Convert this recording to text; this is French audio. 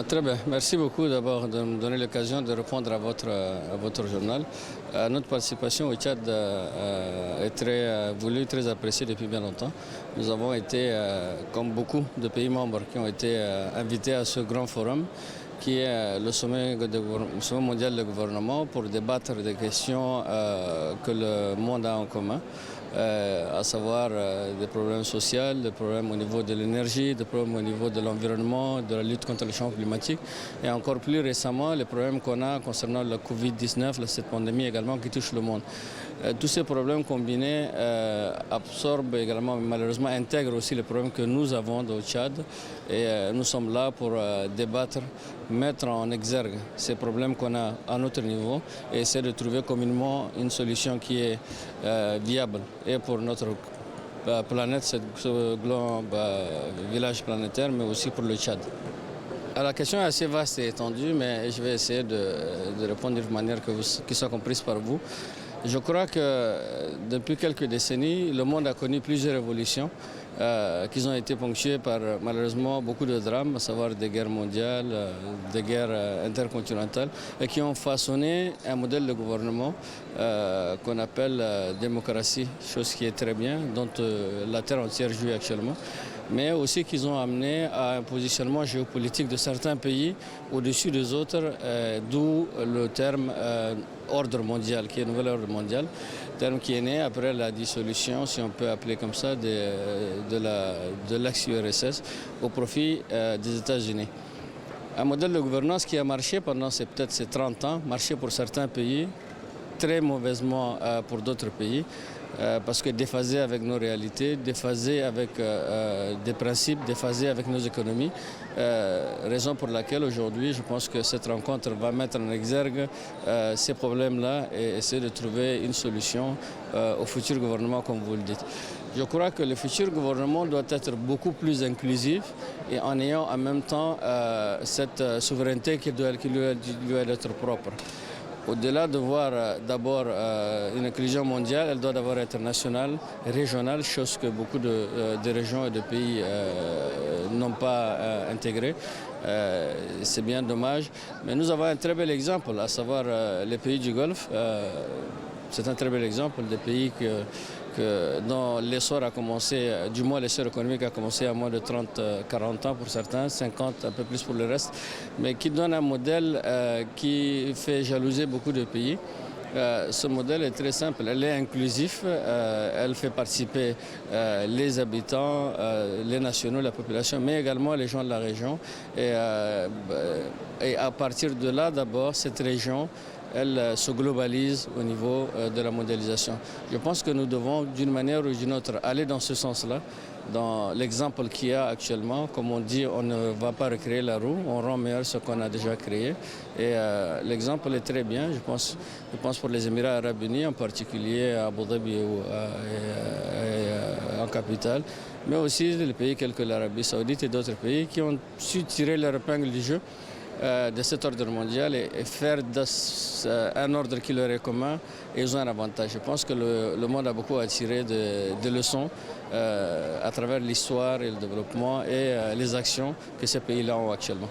Très bien. Merci beaucoup d'abord de me donner l'occasion de répondre à votre journal. Notre participation au Tchad est très voulue, très appréciée depuis bien longtemps. Nous avons été, comme beaucoup de pays membres qui ont été invités à ce grand forum, qui est le sommet mondial de gouvernement, pour débattre des questions que le monde a en commun. À savoir des problèmes sociaux, des problèmes au niveau de l'énergie, des problèmes au niveau de l'environnement, de la lutte contre le changement climatique et encore plus récemment les problèmes qu'on a concernant la Covid-19, cette pandémie également qui touche le monde. Tous ces problèmes combinés absorbent également, malheureusement intègrent aussi les problèmes que nous avons au Tchad et nous sommes là pour débattre, mettre en exergue ces problèmes qu'on a à notre niveau et essayer de trouver communément une solution qui est viable et pour notre planète, ce grand village planétaire, mais aussi pour le Tchad. La question est assez vaste et étendue, mais je vais essayer de répondre d'une manière qui soit comprise par vous. Je crois que depuis quelques décennies, le monde a connu plusieurs révolutions qui ont été ponctuées par malheureusement beaucoup de drames, à savoir des guerres mondiales, des guerres intercontinentales, et qui ont façonné un modèle de gouvernement qu'on appelle démocratie, chose qui est très bien, dont la terre entière jouit actuellement, mais aussi qu'ils ont amené à un positionnement géopolitique de certains pays au-dessus des autres, d'où le terme ordre mondial, qui est nouvel ordre mondial, terme qui est né après la dissolution, si on peut appeler comme ça, de l'ex-URSS au profit des États-Unis. Un modèle de gouvernance qui a marché pendant peut-être ces 30 ans, marché pour certains pays, très mauvaisement pour d'autres pays, parce que déphasé avec nos réalités, déphasé avec des principes, déphasé avec nos économies. Raison pour laquelle aujourd'hui, je pense que cette rencontre va mettre en exergue ces problèmes-là et essayer de trouver une solution au futur gouvernement, comme vous le dites. Je crois que le futur gouvernement doit être beaucoup plus inclusif et en ayant en même temps cette souveraineté qui lui doit être propre. Au-delà de voir d'abord une inclusion mondiale, elle doit d'abord être nationale, régionale, chose que beaucoup de régions et de pays n'ont pas intégrée. C'est bien dommage. Mais nous avons un très bel exemple, à savoir les pays du Golfe. C'est un très bel exemple des pays dont l'essor a commencé, du moins l'essor économique a commencé à moins de 30-40 ans pour certains, 50 un peu plus pour le reste, mais qui donne un modèle qui fait jalouser beaucoup de pays. Ce modèle est très simple, elle est inclusif, elle fait participer les habitants, les nationaux, la population, mais également les gens de la région. Et à partir de là, d'abord, cette région, elle se globalise au niveau de la mondialisation. Je pense que nous devons, d'une manière ou d'une autre, aller dans ce sens-là. Dans l'exemple qu'il y a actuellement, comme on dit, on ne va pas recréer la roue, on rend meilleur ce qu'on a déjà créé. Et l'exemple est très bien, je pense pour les Émirats arabes unis, en particulier à Abu Dhabi en capitale, mais aussi les pays tels que l'Arabie saoudite et d'autres pays qui ont su tirer leur épingle du jeu de cet ordre mondial et faire un ordre qui leur est commun, et ils ont un avantage. Je pense que le monde a beaucoup à tirer de leçons à travers l'histoire et le développement et les actions que ces pays-là ont actuellement.